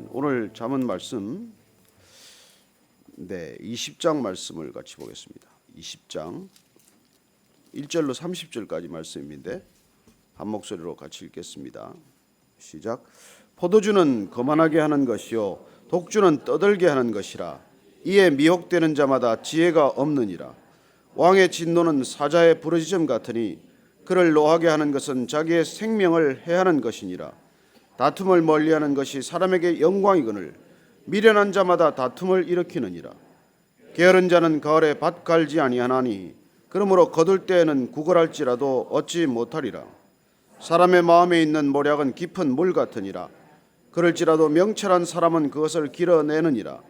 아멘. 오늘 잠언 말씀 20장 말씀을 같이 보겠습니다. 20장 1절로 30절까지 말씀인데 한 목소리로 같이 읽겠습니다. 시작. 포도주는 거만하게 하는 것이요 독주는 떠들게 하는 것이라. 이에 미혹되는 자마다 지혜가 없느니라. 왕의 진노는 사자의 부르짖음 같으니 그를 노하게 하는 것은 자기의 생명을 해하는 것이니라. 다툼을 멀리하는 것이 사람에게 영광이거늘 미련한 자마다 다툼을 일으키느니라. 게으른 자는 가을에 밭 갈지 아니하나니 그러므로 거둘 때에는 구걸할지라도 얻지 못하리라. 사람의 마음에 있는 모략은 깊은 물 같으니라. 그럴지라도 명철한 사람은 그것을 길어내느니라.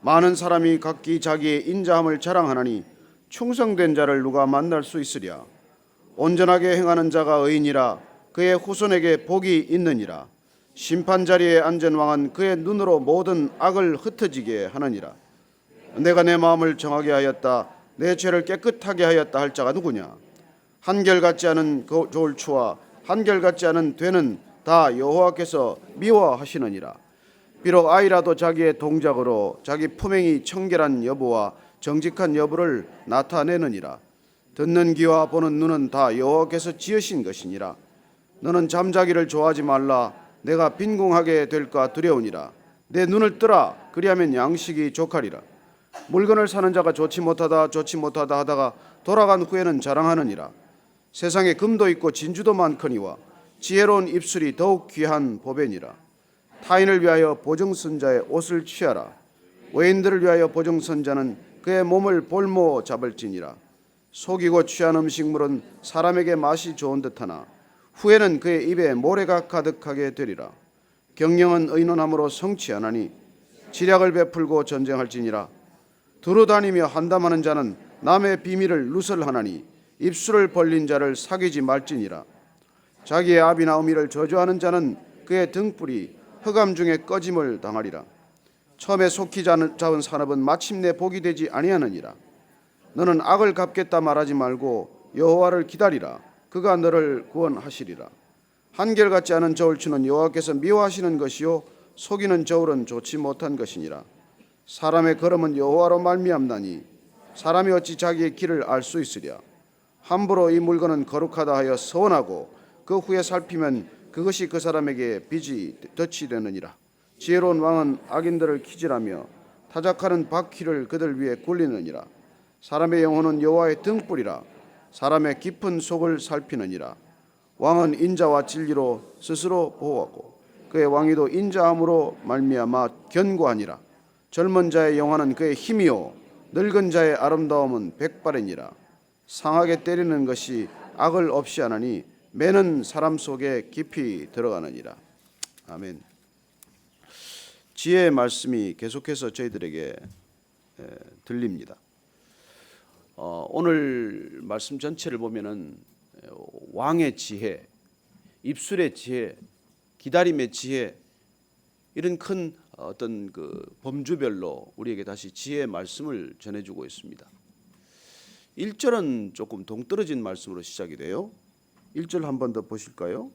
많은 사람이 각기 자기의 인자함을 자랑하나니 충성된 자를 누가 만날 수 있으랴. 온전하게 행하는 자가 의인이라. 그의 후손에게 복이 있느니라. 심판 자리에 앉은 왕은 그의 눈으로 모든 악을 흩어지게 하느니라. 내가 내 마음을 정하게 하였다. 내 죄를 깨끗하게 하였다 할 자가 누구냐? 한결같지 않은 졸추와 한결같지 않은 되는 다 여호와께서 미워하시느니라. 비록 아이라도 자기의 동작으로 자기 품행이 청결한 여부와 정직한 여부를 나타내느니라. 듣는 귀와 보는 눈은 다 여호와께서 지으신 것이니라. 너는 잠자기를 좋아하지 말라. 내가 빈궁하게 될까 두려우니라. 내 눈을 뜨라. 그리하면 양식이 족하리라. 물건을 사는 자가 좋지 못하다 하다가 돌아간 후에는 자랑하느니라. 세상에 금도 있고 진주도 많거니와 지혜로운 입술이 더욱 귀한 보배니라. 타인을 위하여 보증선 자의 옷을 취하라. 외인들을 위하여 보증선 자는 그의 몸을 볼모 잡을지니라. 속이고 취한 음식물은 사람에게 맛이 좋은 듯하나 후에는 그의 입에 모래가 가득하게 되리라. 경영은 의논함으로 성취하나니 지략을 베풀고 전쟁할지니라. 두루 다니며 한담하는 자는 남의 비밀을 누설하나니 입술을 벌린 자를 사귀지 말지니라. 자기의 아비나 어미를 저주하는 자는 그의 등불이 흑암 중에 꺼짐을 당하리라. 처음에 속히 잡은 산업은 마침내 복이 되지 아니하느니라. 너는 악을 갚겠다 말하지 말고 여호와를 기다리라. 그가 너를 구원하시리라. 한결같지 않은 저울추는 여호와께서 미워하시는 것이요 속이는 저울은 좋지 못한 것이니라. 사람의 걸음은 여호와로 말미암나니 사람이 어찌 자기의 길을 알 수 있으랴. 함부로 이 물건은 거룩하다 하여 서원하고 그 후에 살피면 그것이 그 사람에게 빚이 덫이 되느니라. 지혜로운 왕은 악인들을 키질하며 타작하는 바퀴를 그들 위에 굴리느니라. 사람의 영혼은 여호와의 등불이라. 사람의 깊은 속을 살피느니라. 왕은 인자와 진리로 스스로 보호하고 그의 왕위도 인자함으로 말미암아 견고하니라. 젊은 자의 영화는 그의 힘이요 늙은 자의 아름다움은 백발이니라. 상하게 때리는 것이 악을 없이 하나니 매는 사람 속에 깊이 들어가느니라. 아멘. 지혜의 말씀이 계속해서 저희들에게 들립니다. 오늘 말씀 전체를 보면은 왕의 지혜, 입술의 지혜, 기다림의 지혜, 이런 큰 어떤 그 범주별로 우리에게 다시 지혜의 말씀을 전해주고 있습니다. 1절은 조금 동떨어진 말씀으로 시작이 돼요. 1절 한 번 더 보실까요?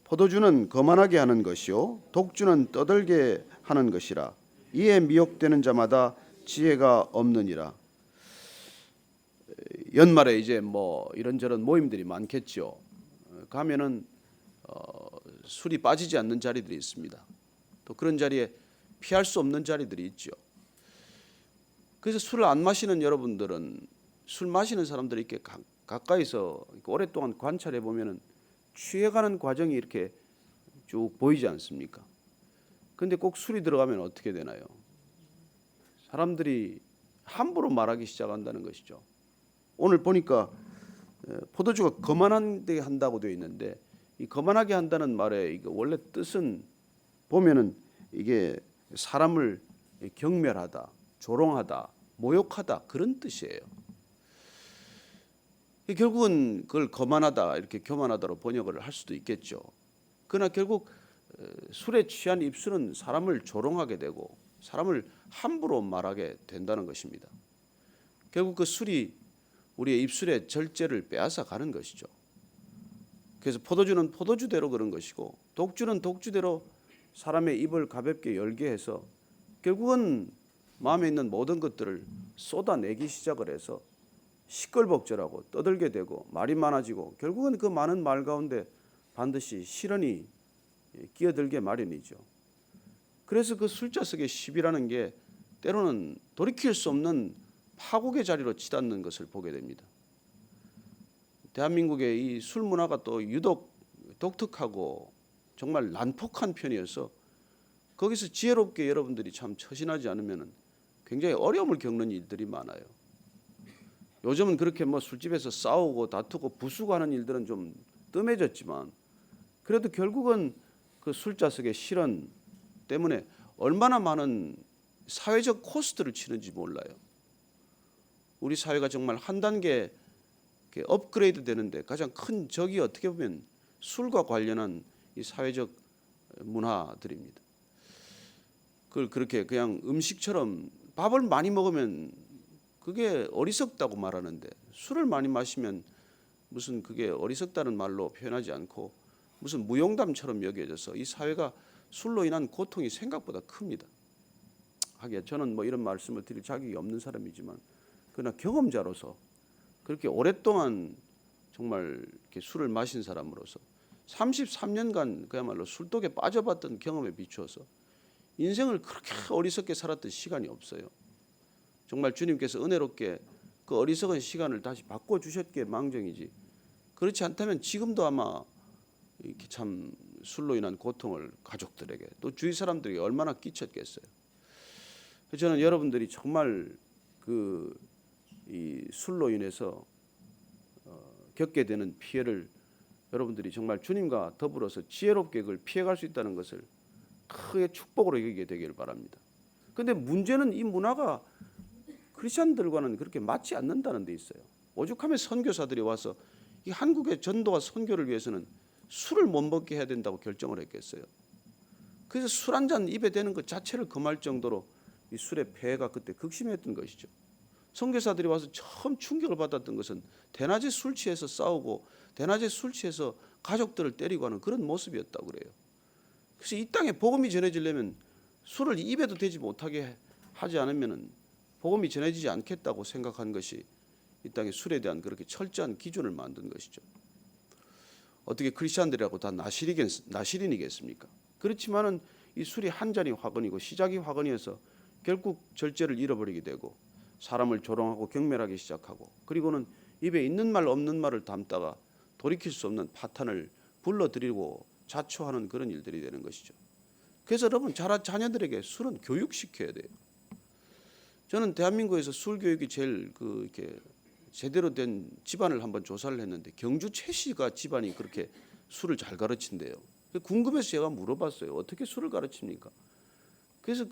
포도주는 거만하게 하는 것이요 독주는 떠들게 하는 것이라. 이에 미혹되는 자마다 지혜가 없느니라. 연말에 이제 뭐 이런저런 모임들이 많겠죠. 가면은 술이 빠지지 않는 자리들이 있습니다. 또 그런 자리에 피할 수 없는 자리들이 있죠. 그래서 술을 안 마시는 여러분들은 술 마시는 사람들이 이렇게 가까이서 오랫동안 관찰해 보면은 취해가는 과정이 이렇게 쭉 보이지 않습니까? 근데 꼭 술이 들어가면 어떻게 되나요? 사람들이 함부로 말하기 시작한다는 것이죠. 오늘 보니까 포도주가 거만하게 한다고 되어 있는데 이 거만하게 한다는 말의 원래 뜻은 보면은 이게 사람을 경멸하다, 조롱하다, 모욕하다 그런 뜻이에요. 결국은 그걸 거만하다 이렇게 교만하다로 번역을 할 수도 있겠죠. 그러나 결국 술에 취한 입술은 사람을 조롱하게 되고 사람을 함부로 말하게 된다는 것입니다. 결국 그 술이 우리의 입술의 절제를 빼앗아 가는 것이죠. 그래서 포도주는 포도주대로 그런 것이고 독주는 독주대로 사람의 입을 가볍게 열게 해서 결국은 마음에 있는 모든 것들을 쏟아내기 시작을 해서 시끌벅적하고 떠들게 되고 말이 많아지고 결국은 그 많은 말 가운데 반드시 실언이 끼어들게 마련이죠. 그래서 그 술자석의 시비라는 게 때로는 돌이킬 수 없는 파국의 자리로 치닫는 것을 보게 됩니다. 대한민국의 이 술 문화가 또 유독 독특하고 정말 난폭한 편이어서 거기서 지혜롭게 여러분들이 참 처신하지 않으면 굉장히 어려움을 겪는 일들이 많아요. 요즘은 그렇게 뭐 술집에서 싸우고 다투고 부수고 하는 일들은 좀 뜸해졌지만 그래도 결국은 그 술자석의 실언 때문에 얼마나 많은 사회적 코스트를 치는지 몰라요. 우리 사회가 정말 한 단계 업그레이드 되는데 가장 큰 적이 어떻게 보면 술과 관련한 이 사회적 문화들입니다. 그걸 그렇게 그냥 음식처럼 밥을 많이 먹으면 그게 어리석다고 말하는데 술을 많이 마시면 무슨 그게 어리석다는 말로 표현하지 않고 무슨 무용담처럼 여겨져서 이 사회가 술로 인한 고통이 생각보다 큽니다. 하기야 저는 뭐 이런 말씀을 드릴 자격이 없는 사람이지만 그러나 경험자로서 그렇게 오랫동안 정말 이렇게 술을 마신 사람으로서 33년간 그야말로 술독에 빠져봤던 경험에 비추어서 인생을 그렇게 어리석게 살았던 시간이 없어요. 정말 주님께서 은혜롭게 그 어리석은 시간을 다시 바꿔주셨기에 망정이지 그렇지 않다면 지금도 아마 이렇게 참 술로 인한 고통을 가족들에게 또 주위 사람들에게 얼마나 끼쳤겠어요. 저는 여러분들이 정말 이 술로 인해서 겪게 되는 피해를 여러분들이 정말 주님과 더불어서 지혜롭게 그걸 피해갈 수 있다는 것을 크게 축복으로 여기게 되기를 바랍니다. 그런데 문제는 이 문화가 크리스천들과는 그렇게 맞지 않는다는 데 있어요. 오죽하면 선교사들이 와서 이 한국의 전도와 선교를 위해서는 술을 못 먹게 해야 된다고 결정을 했겠어요. 그래서 술 한 잔 입에 대는 것 자체를 금할 정도로 이 술의 폐해가 그때 극심했던 것이죠. 선교사들이 와서 처음 충격을 받았던 것은 대낮에 술 취해서 싸우고 대낮에 술 취해서 가족들을 때리고 하는 그런 모습이었다고 그래요. 그래서 이 땅에 복음이 전해지려면 술을 입에도 대지 못하게 하지 않으면 복음이 전해지지 않겠다고 생각한 것이 이 땅에 술에 대한 그렇게 철저한 기준을 만든 것이죠. 어떻게 크리스천들이라고 다 나실인이겠습니까? 그렇지만은 이 술이 한 잔이 화근이고 시작이 화근이어서 결국 절제를 잃어버리게 되고 사람을 조롱하고 경멸하기 시작하고 그리고는 입에 있는 말 없는 말을 담다가 돌이킬 수 없는 파탄을 불러들이고 자초하는 그런 일들이 되는 것이죠. 그래서 여러분 자녀들에게 술은 교육시켜야 돼요. 저는 대한민국에서 술 교육이 제일 이렇게 제대로 된 집안을 한번 조사를 했는데 경주 최씨가 집안이 그렇게 술을 잘 가르친대요. 궁금해서 제가 물어봤어요. 어떻게 술을 가르칩니까? 그래서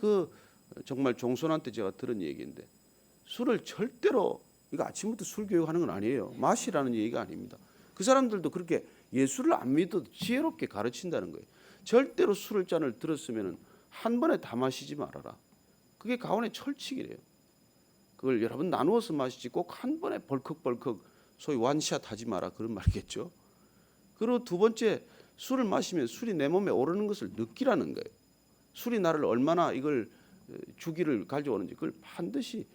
정말 종손한테 제가 들은 얘기인데 술을 절대로 이거 아침부터 술 교육하는 건 아니에요. 마시라는 얘기가 아닙니다. 그 사람들도 그렇게 예수를 안 믿어도 지혜롭게 가르친다는 거예요. 절대로 술을 잔을 들었으면 한 번에 다 마시지 말아라. 그게 가온의 철칙이래요. 그걸 여러 번 나누어서 마시지 꼭 한 번에 벌컥벌컥 소위 완샷 하지 마라 그런 말이겠죠. 그리고 두 번째 술을 마시면 술이 내 몸에 오르는 것을 느끼라는 거예요. 술이 나를 얼마나 이걸 주기를 가져오는지 그걸 반드시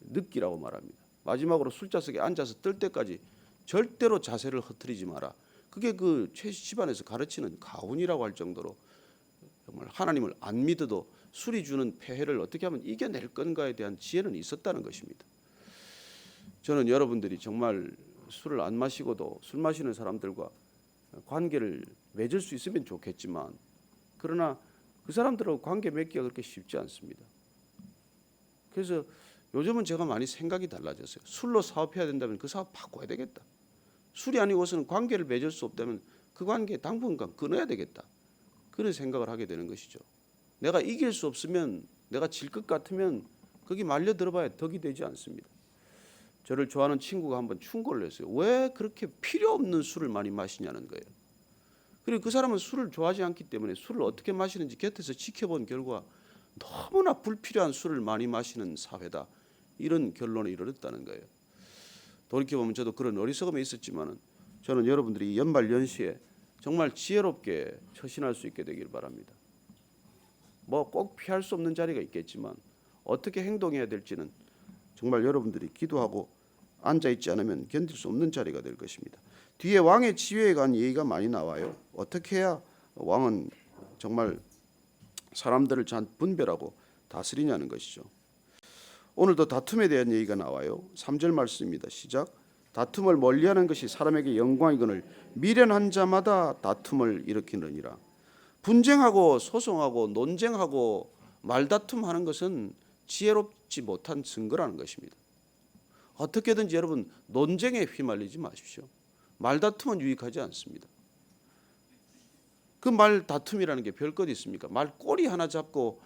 느끼라고 말합니다. 마지막으로 술자석에 앉아서 뜰 때까지 절대로 자세를 흐트리지 마라. 그게 그 최씨 집안에서 가르치는 가훈이라고 할 정도로 정말 하나님을 안 믿어도 술이 주는 폐해를 어떻게 하면 이겨낼 건가에 대한 지혜는 있었다는 것입니다. 저는 여러분들이 정말 술을 안 마시고도 술 마시는 사람들과 관계를 맺을 수 있으면 좋겠지만 그러나 그 사람들하고 관계 맺기가 그렇게 쉽지 않습니다. 그래서 요즘은 제가 많이 생각이 달라졌어요. 술로 사업해야 된다면 그 사업 바꿔야 되겠다. 술이 아니고서는 관계를 맺을 수 없다면 그 관계 당분간 끊어야 되겠다. 그런 생각을 하게 되는 것이죠. 내가 이길 수 없으면 내가 질 것 같으면 거기 말려 들어봐야 덕이 되지 않습니다. 저를 좋아하는 친구가 한번 충고를 했어요. 왜 그렇게 필요 없는 술을 많이 마시냐는 거예요. 그리고 그 사람은 술을 좋아하지 않기 때문에 술을 어떻게 마시는지 곁에서 지켜본 결과 너무나 불필요한 술을 많이 마시는 사회다. 이런 결론에 이르렀다는 거예요. 돌이켜보면 저도 그런 어리석음에 있었지만은 저는 여러분들이 연말 연시에 정말 지혜롭게 처신할 수 있게 되길 바랍니다. 뭐 꼭 피할 수 없는 자리가 있겠지만 어떻게 행동해야 될지는 정말 여러분들이 기도하고 앉아있지 않으면 견딜 수 없는 자리가 될 것입니다. 뒤에 왕의 지위에 관한 얘기가 많이 나와요. 어떻게 해야 왕은 정말 사람들을 잘 분별하고 다스리냐는 것이죠. 오늘도 다툼에 대한 얘기가 나와요. 3절 말씀입니다. 시작. 다툼을 멀리하는 것이 사람에게 영광이거늘 미련한 자마다 다툼을 일으키느니라. 분쟁하고 소송하고 논쟁하고 말다툼하는 것은 지혜롭지 못한 증거라는 것입니다. 어떻게든지 여러분 논쟁에 휘말리지 마십시오. 말다툼은 유익하지 않습니다. 그 말다툼이라는 게 별것 있습니까? 말 꼬리 하나 잡고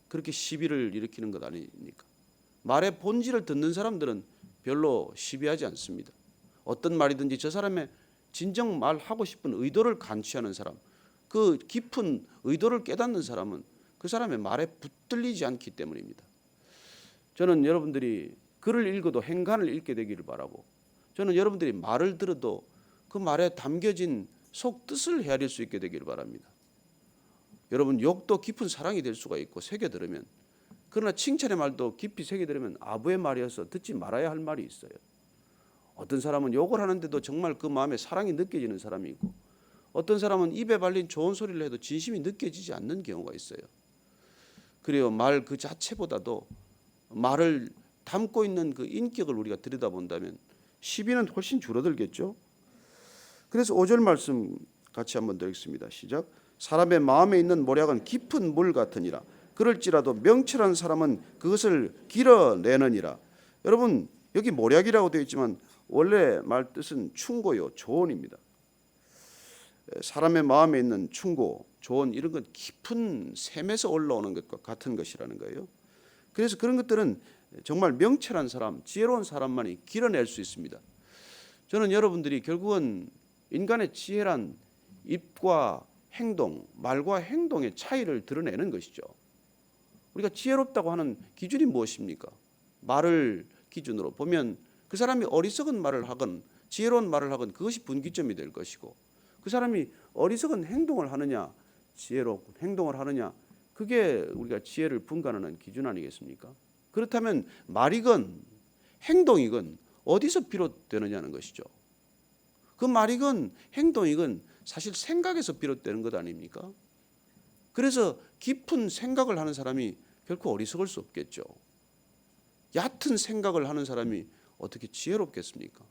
그렇게 시비를 일으키는 것 아닙니까? 말의 본질을 듣는 사람들은 별로 시비하지 않습니다. 어떤 말이든지 저 사람의 진정 말하고 싶은 의도를 간취하는 사람, 그 깊은 의도를 깨닫는 사람은 그 사람의 말에 붙들리지 않기 때문입니다. 저는 여러분들이 글을 읽어도 행간을 읽게 되기를 바라고, 저는 여러분들이 말을 들어도 그 말에 담겨진 속 뜻을 헤아릴 수 있게 되기를 바랍니다. 여러분 욕도 깊은 사랑이 될 수가 있고 새겨 들으면, 그러나 칭찬의 말도 깊이 새겨 들으면 아부의 말이어서 듣지 말아야 할 말이 있어요. 어떤 사람은 욕을 하는데도 정말 그 마음에 사랑이 느껴지는 사람이 있고, 어떤 사람은 입에 발린 좋은 소리를 해도 진심이 느껴지지 않는 경우가 있어요. 그래요. 말 그 자체보다도 말을 담고 있는 그 인격을 우리가 들여다본다면 시비는 훨씬 줄어들겠죠. 그래서 5절 말씀 같이 한번 더 읽습니다. 시작. 사람의 마음에 있는 모략은 깊은 물 같으니라. 그럴지라도 명철한 사람은 그것을 길어내느니라. 여러분 여기 모략이라고 되어 있지만 원래 말 뜻은 충고요, 조언입니다. 사람의 마음에 있는 충고, 조언 이런 건 깊은 샘에서 올라오는 것과 같은 것이라는 거예요. 그래서 그런 것들은 정말 명철한 사람, 지혜로운 사람만이 길어낼 수 있습니다. 저는 여러분들이 결국은 인간의 지혜란 입과 행동, 말과 행동의 차이를 드러내는 것이죠. 우리가 지혜롭다고 하는 기준이 무엇입니까? 말을 기준으로 보면 그 사람이 어리석은 말을 하건 지혜로운 말을 하건 그것이 분기점이 될 것이고, 그 사람이 어리석은 행동을 하느냐 지혜로운 행동을 하느냐, 그게 우리가 지혜를 분간하는 기준 아니겠습니까? 그렇다면 말이건 행동이건 어디서 비롯되느냐는 것이죠. 그 말이건 행동이건 사실 생각에서 비롯되는 것 아닙니까? 그래서 깊은 생각을 하는 사람이 결코 어리석을 수 없겠죠. 얕은 생각을 하는 사람이 어떻게 지혜롭겠습니까?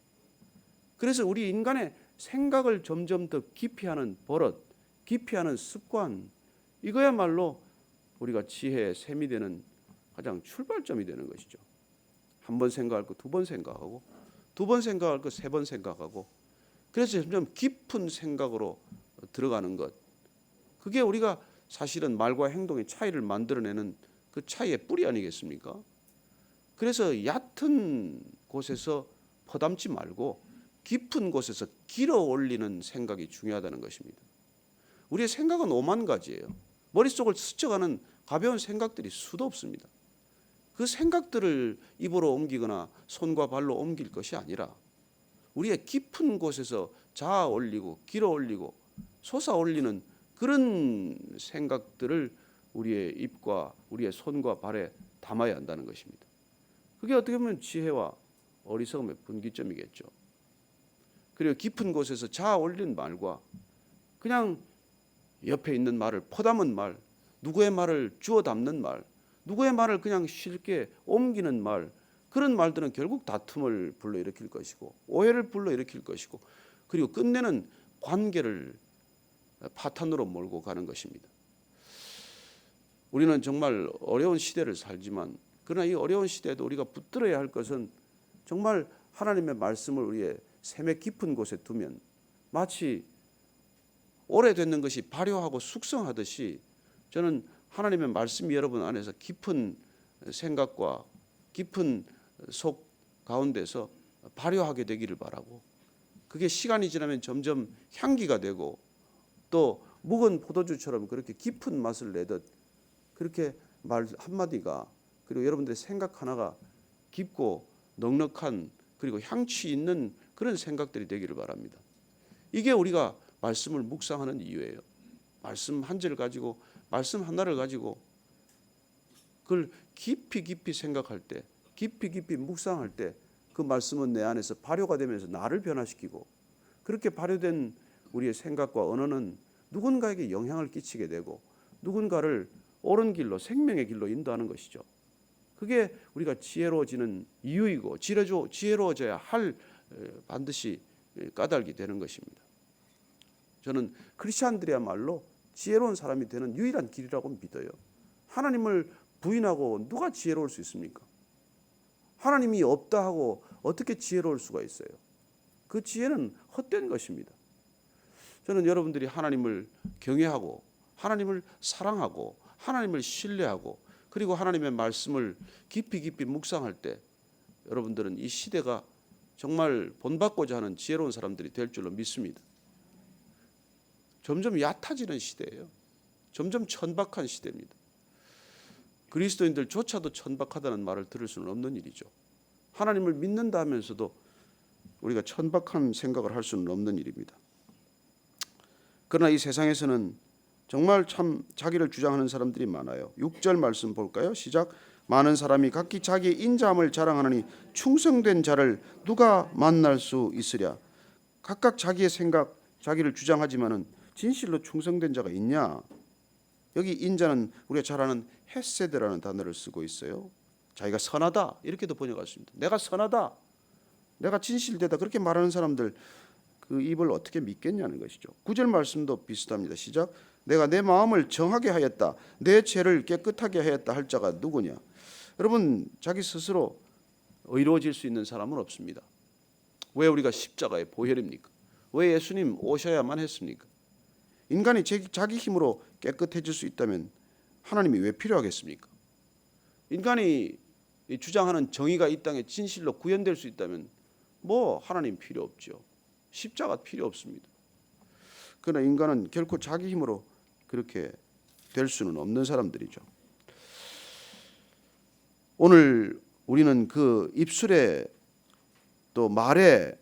그래서 우리 인간의 생각을 점점 더 깊이 하는 버릇, 깊이 하는 습관, 이거야말로 우리가 지혜의 샘이 되는 가장 출발점이 되는 것이죠. 한 번 생각할 거 두 번 생각하고, 두 번 생각할 거 세 번 생각하고, 그래서 점점 깊은 생각으로 들어가는 것, 그게 우리가 사실은 말과 행동의 차이를 만들어내는 그 차이의 뿌리 아니겠습니까? 그래서 얕은 곳에서 퍼담지 말고 깊은 곳에서 길어 올리는 생각이 중요하다는 것입니다. 우리의 생각은 오만 가지예요. 머릿속을 스쳐가는 가벼운 생각들이 수도 없습니다. 그 생각들을 입으로 옮기거나 손과 발로 옮길 것이 아니라 우리의 깊은 곳에서 자아 올리고 길어 올리고 솟아 올리는 그런 생각들을 우리의 입과 우리의 손과 발에 담아야 한다는 것입니다. 그게 어떻게 보면 지혜와 어리석음의 분기점이겠죠. 그리고 깊은 곳에서 자아 올린 말과 그냥 옆에 있는 말을 퍼담은 말, 누구의 말을 주워 담는 말, 누구의 말을 그냥 쉽게 옮기는 말, 그런 말들은 결국 다툼을 불러일으킬 것이고 오해를 불러일으킬 것이고, 그리고 끝내는 관계를 파탄으로 몰고 가는 것입니다. 우리는 정말 어려운 시대를 살지만, 그러나 이 어려운 시대에도 우리가 붙들어야 할 것은 정말 하나님의 말씀을 우리의 샘의 깊은 곳에 두면 마치 오래됐는 것이 발효하고 숙성하듯이, 저는 하나님의 말씀이 여러분 안에서 깊은 생각과 깊은 속 가운데서 발효하게 되기를 바라고, 그게 시간이 지나면 점점 향기가 되고 또 묵은 포도주처럼 그렇게 깊은 맛을 내듯 그렇게 말 한마디가, 그리고 여러분들의 생각 하나가 깊고 넉넉한 그리고 향취 있는 그런 생각들이 되기를 바랍니다. 이게 우리가 말씀을 묵상하는 이유예요. 말씀 한 절 가지고, 말씀 하나를 가지고 그걸 깊이 깊이 생각할 때, 깊이 깊이 묵상할 때 그 말씀은 내 안에서 발효가 되면서 나를 변화시키고, 그렇게 발효된 우리의 생각과 언어는 누군가에게 영향을 끼치게 되고 누군가를 옳은 길로, 생명의 길로 인도하는 것이죠. 그게 우리가 지혜로워지는 이유이고 지혜로워져야 할 반드시 까닭이 되는 것입니다. 저는 크리스찬들이야말로 지혜로운 사람이 되는 유일한 길이라고 믿어요. 하나님을 부인하고 누가 지혜로울 수 있습니까? 하나님이 없다 하고 어떻게 지혜로울 수가 있어요? 그 지혜는 헛된 것입니다. 저는 여러분들이 하나님을 경외하고 하나님을 사랑하고 하나님을 신뢰하고 그리고 하나님의 말씀을 깊이 깊이 묵상할 때 여러분들은 이 시대가 정말 본받고자 하는 지혜로운 사람들이 될 줄로 믿습니다. 점점 얕아지는 시대예요. 점점 천박한 시대입니다. 그리스도인들조차도 천박하다는 말을 들을 수는 없는 일이죠. 하나님을 믿는다 하면서도 우리가 천박한 생각을 할 수는 없는 일입니다. 그러나 이 세상에서는 정말 참 자기를 주장하는 사람들이 많아요. 6절 말씀 볼까요? 시작. 많은 사람이 각기 자기의 인자함을 자랑하느니 충성된 자를 누가 만날 수 있으랴. 각각 자기의 생각, 자기를 주장하지만은 진실로 충성된 자가 있냐? 여기 인자는 우리가 잘 아는 헤세드라는 단어를 쓰고 있어요. 자기가 선하다 이렇게도 번역할 수 있습니다. 내가 선하다, 내가 진실되다 그렇게 말하는 사람들 그 입을 어떻게 믿겠냐는 것이죠. 9절 말씀도 비슷합니다. 시작. 내가 내 마음을 정하게 하였다, 내 죄를 깨끗하게 하였다 할 자가 누구냐? 여러분, 자기 스스로 의로워질 수 있는 사람은 없습니다. 왜 우리가 십자가의 보혈입니까? 왜 예수님 오셔야만 했습니까? 인간이 자기 힘으로 깨끗해질 수 있다면 하나님이 왜 필요하겠습니까? 인간이 주장하는 정의가 이 땅에 진실로 구현될 수 있다면 뭐 하나님 필요 없죠. 십자가 필요 없습니다. 그러나 인간은 결코 자기 힘으로 그렇게 될 수는 없는 사람들이죠. 오늘 우리는 그 입술에 또 말에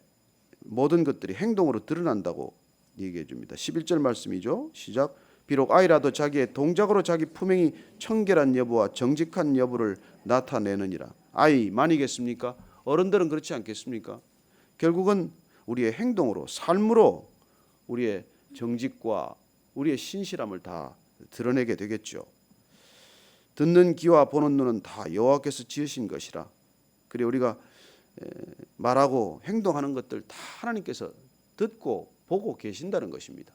모든 것들이 행동으로 드러난다고 얘기해 줍니다. 11절 말씀이죠. 시작. 비록 아이라도 자기의 동작으로 자기 품행이 청결한 여부와 정직한 여부를 나타내느니라. 아이만이겠습니까? 어른들은 그렇지 않겠습니까? 결국은 우리의 행동으로, 삶으로 우리의 정직과 우리의 신실함을 다 드러내게 되겠죠. 듣는 귀와 보는 눈은 다 여호와께서 지으신 것이라. 그리고 우리가 말하고 행동하는 것들 다 하나님께서 듣고 보고 계신다는 것입니다.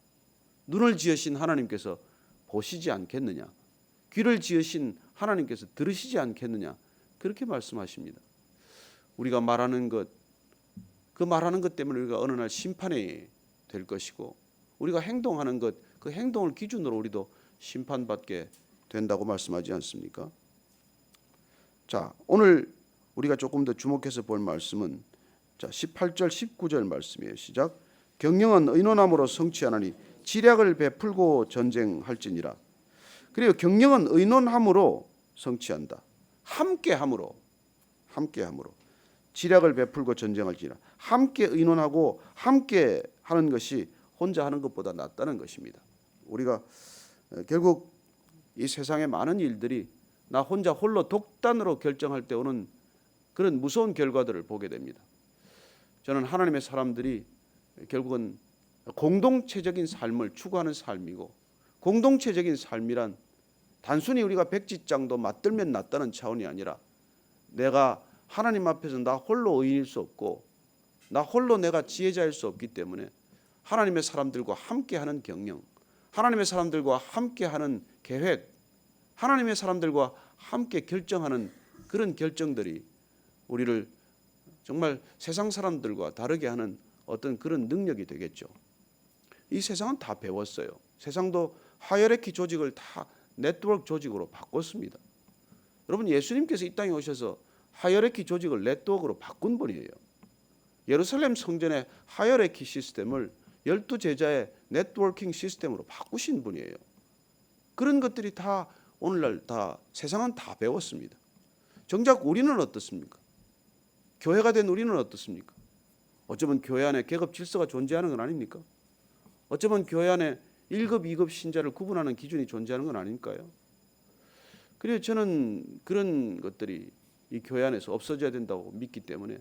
눈을 지으신 하나님께서 보시지 않겠느냐? 귀를 지으신 하나님께서 들으시지 않겠느냐? 그렇게 말씀하십니다. 우리가 말하는 것, 그 말하는 것 때문에 우리가 어느 날 심판이 될 것이고 우리가 행동하는 것, 그 행동을 기준으로 우리도 심판받게 된다고 말씀하지 않습니까? 자, 오늘 우리가 조금 더 주목해서 볼 말씀은 자 18절 19절 말씀이에요. 시작. 경영은 의논함으로 성취하나니 지략을 베풀고 전쟁할지니라. 그리고 경영은 의논함으로 성취한다. 함께함으로 지략을 베풀고 전쟁할지니라. 함께 의논하고 함께 하는 것이 혼자 하는 것보다 낫다는 것입니다. 우리가 결국 이 세상의 많은 일들이 나 혼자 홀로 독단으로 결정할 때 오는 그런 무서운 결과들을 보게 됩니다. 저는 하나님의 사람들이 결국은 공동체적인 삶을 추구하는 삶이고, 공동체적인 삶이란 단순히 우리가 백지장도 맞들면 낫다는 차원이 아니라 내가 하나님 앞에서 나 홀로 의인일 수 없고 나 홀로 내가 지혜자일 수 없기 때문에 하나님의 사람들과 함께하는 경영, 하나님의 사람들과 함께하는 계획, 하나님의 사람들과 함께 결정하는 그런 결정들이 우리를 정말 세상 사람들과 다르게 하는 어떤 그런 능력이 되겠죠. 이 세상은 다 배웠어요. 세상도 하이어라키 조직을 다 네트워크 조직으로 바꿨습니다. 여러분, 예수님께서 이 땅에 오셔서 하이어라키 조직을 네트워크로 바꾼 분이에요. 예루살렘 성전의 하이어라키 시스템을 12제자의 네트워킹 시스템으로 바꾸신 분이에요. 그런 것들이 다 오늘날 다 세상은 다 배웠습니다. 정작 우리는 어떻습니까? 교회가 된 우리는 어떻습니까? 어쩌면 교회 안에 계급 질서가 존재하는 건 아닙니까? 어쩌면 교회 안에 1급, 2급 신자를 구분하는 기준이 존재하는 건 아닐까요? 그래서 저는 그런 것들이 이 교회 안에서 없어져야 된다고 믿기 때문에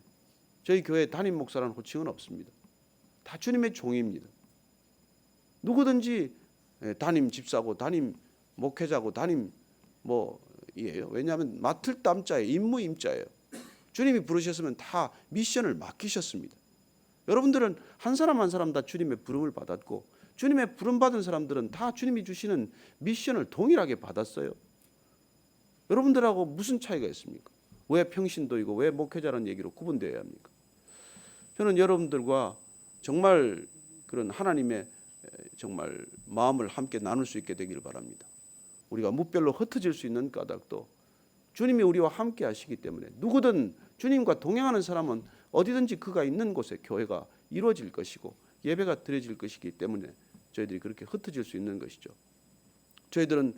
저희 교회 담임 목사라는 호칭은 없습니다. 다 주님의 종입니다. 누구든지 담임 집사고 담임 목회자고 담임 뭐이에요. 왜냐하면 맡을 땀자예요. 임무 임자예요. 주님이 부르셨으면 다 미션을 맡기셨습니다. 여러분들은 한 사람 한 사람 다 주님의 부름을 받았고 주님의 부름 받은 사람들은 다 주님이 주시는 미션을 동일하게 받았어요. 여러분들하고 무슨 차이가 있습니까? 왜 평신도이고 왜 목회자라는 얘기로 구분되어야 합니까? 저는 여러분들과 정말 그런 하나님의 정말 마음을 함께 나눌 수 있게 되기를 바랍니다. 우리가 무별로 흩어질 수 있는 까닭도 주님이 우리와 함께 하시기 때문에 누구든 주님과 동행하는 사람은 어디든지 그가 있는 곳에 교회가 이루어질 것이고 예배가 드려질 것이기 때문에 저희들이 그렇게 흩어질 수 있는 것이죠. 저희들은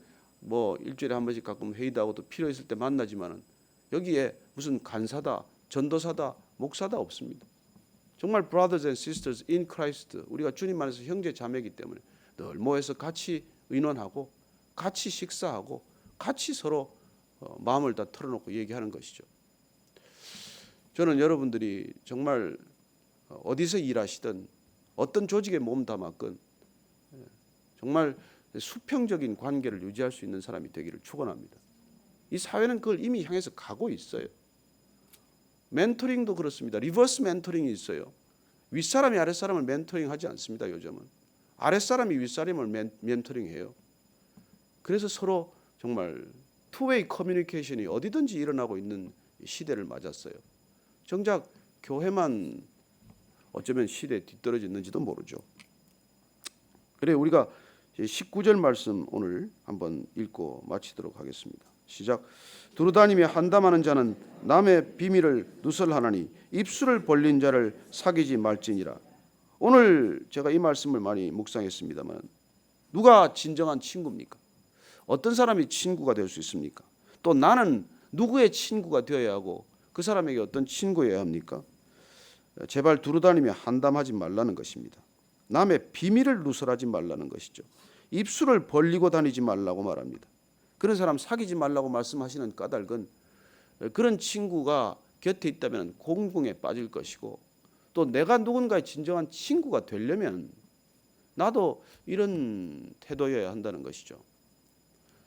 일주일에 한 번씩 가끔 회의도 하고 또 필요 있을 때 만나지만은 여기에 무슨 간사다, 전도사다, 목사다 없습니다. 정말 brothers and sisters in Christ, 우리가 주님 안에서 형제 자매이기 때문에 늘 모여서 같이 의논하고 같이 식사하고 같이 서로 마음을 다 털어놓고 얘기하는 것이죠. 저는 여러분들이 정말 어디서 일하시든 어떤 조직에 몸담았건 정말 수평적인 관계를 유지할 수 있는 사람이 되기를 축원합니다. 이 사회는 그걸 이미 향해서 가고 있어요. 멘토링도 그렇습니다. 리버스 멘토링이 있어요. 윗사람이 아랫사람을 멘토링하지 않습니다. 요즘은 아랫사람이 윗사람을 멘토링해요. 그래서 서로 정말 투웨이 커뮤니케이션이 어디든지 일어나고 있는 시대를 맞았어요. 정작 교회만 어쩌면 시대에 뒤떨어졌는지도 모르죠. 그래 우리가 19절 말씀 오늘 한번 읽고 마치도록 하겠습니다. 시작. 두루다니며 한담하는 자는 남의 비밀을 누설하나니 입술을 벌린 자를 사귀지 말지니라. 오늘 제가 이 말씀을 많이 묵상했습니다만 누가 진정한 친구입니까? 어떤 사람이 친구가 될 수 있습니까? 또 나는 누구의 친구가 되어야 하고 그 사람에게 어떤 친구여야 합니까? 제발 두루다니며 한담하지 말라는 것입니다. 남의 비밀을 누설하지 말라는 것이죠. 입술을 벌리고 다니지 말라고 말합니다. 그런 사람 사귀지 말라고 말씀하시는 까닭은 그런 친구가 곁에 있다면 공궁에 빠질 것이고 또 내가 누군가의 진정한 친구가 되려면 나도 이런 태도여야 한다는 것이죠.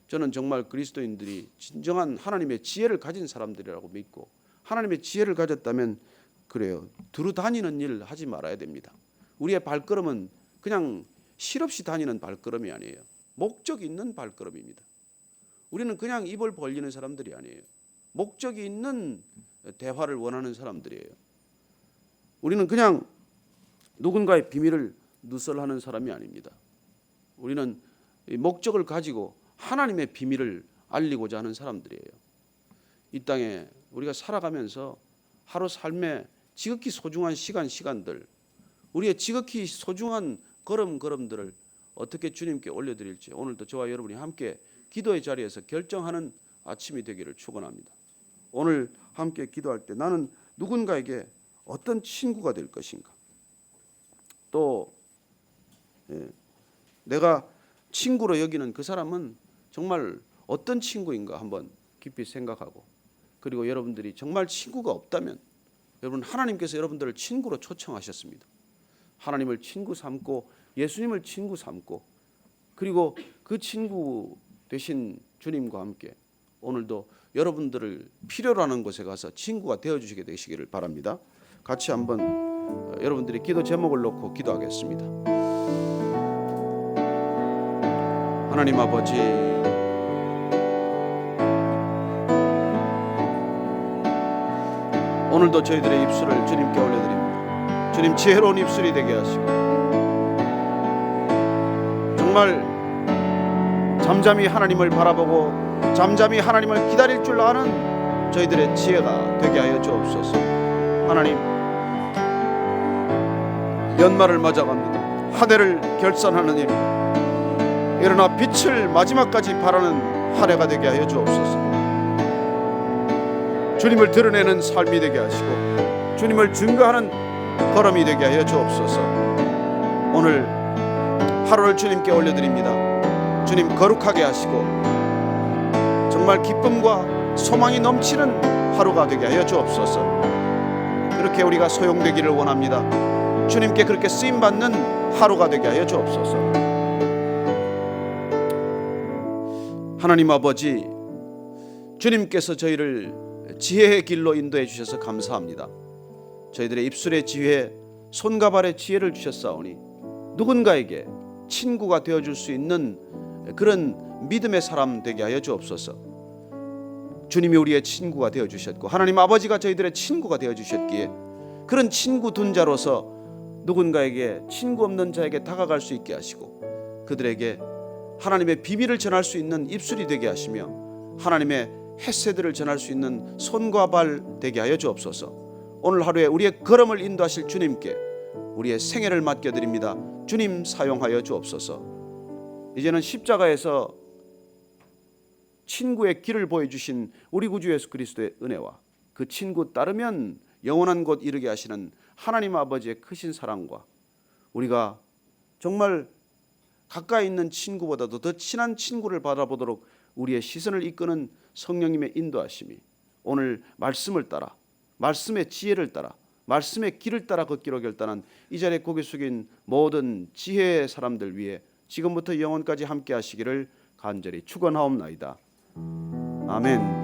저는 정말 그리스도인들이 진정한 하나님의 지혜를 가진 사람들이라고 믿고 하나님의 지혜를 가졌다면 그래요. 두루 다니는 일 하지 말아야 됩니다. 우리의 발걸음은 그냥 실없이 다니는 발걸음이 아니에요. 목적이 있는 발걸음입니다. 우리는 그냥 입을 벌리는 사람들이 아니에요. 목적이 있는 대화를 원하는 사람들이에요. 우리는 그냥 누군가의 비밀을 누설하는 사람이 아닙니다. 우리는 목적을 가지고 하나님의 비밀을 알리고자 하는 사람들이에요. 이 땅에 우리가 살아가면서 하루 삶에 지극히 소중한 시간들, 우리의 지극히 소중한 걸음들을 어떻게 주님께 올려드릴지 오늘도 저와 여러분이 함께 기도의 자리에서 결정하는 아침이 되기를 축원합니다. 오늘 함께 기도할 때 나는 누군가에게 어떤 친구가 될 것인가? 또 내가 친구로 여기는 그 사람은 정말 어떤 친구인가 한번 깊이 생각하고 그리고 여러분들이 정말 친구가 없다면 여러분 하나님께서 여러분들을 친구로 초청하셨습니다. 하나님을 친구 삼고 예수님을 친구 삼고 그리고 그 친구 되신 주님과 함께 오늘도 여러분들을 필요로 하는 곳에 가서 친구가 되어주시게 되시기를 바랍니다. 같이 한번 여러분들이 기도 제목을 놓고 기도하겠습니다. 하나님 아버지, 오늘도 저희들의 입술을 주님께 올려드립니다. 주님 지혜로운 입술이 되게 하시고 정말 잠잠히 하나님을 바라보고 잠잠히 하나님을 기다릴 줄 아는 저희들의 지혜가 되게 하여 주옵소서. 하나님, 연말을 맞아갑니다. 한 해를 결산하는 일, 일어나 빛을 마지막까지 바라는 한 해가 되게 하여 주옵소서. 주님을 드러내는 삶이 되게 하시고 주님을 증거하는 걸음이 되게 하여 주옵소서. 오늘 하루를 주님께 올려드립니다. 주님 거룩하게 하시고 정말 기쁨과 소망이 넘치는 하루가 되게 하여 주옵소서. 그렇게 우리가 소용되기를 원합니다. 주님께 그렇게 쓰임받는 하루가 되게 하여 주옵소서. 하나님 아버지, 주님께서 저희를 지혜의 길로 인도해 주셔서 감사합니다. 저희들의 입술의 지혜, 손과 발의 지혜를 주셨사오니 누군가에게 친구가 되어줄 수 있는 그런 믿음의 사람 되게 하여 주옵소서. 주님이 우리의 친구가 되어주셨고 하나님 아버지가 저희들의 친구가 되어주셨기에 그런 친구 둔 자로서 누군가에게 친구 없는 자에게 다가갈 수 있게 하시고 그들에게 하나님의 비밀을 전할 수 있는 입술이 되게 하시며 하나님의 햇새들을 전할 수 있는 손과 발 되게 하여 주옵소서. 오늘 하루에 우리의 걸음을 인도하실 주님께 우리의 생애를 맡겨드립니다. 주님 사용하여 주옵소서. 이제는 십자가에서 친구의 길을 보여주신 우리 구주 예수 그리스도의 은혜와 그 친구 따르면 영원한 곳 이르게 하시는 하나님 아버지의 크신 사랑과 우리가 정말 가까이 있는 친구보다도 더 친한 친구를 바라보도록 우리의 시선을 이끄는 성령님의 인도하심이 오늘 말씀을 따라 말씀의 지혜를 따라 말씀의 길을 따라 걷기로 결단한 이 자리에 고개 숙인 모든 지혜의 사람들 위해 지금부터 영원까지 함께 하시기를 간절히 축원하옵나이다. 아멘.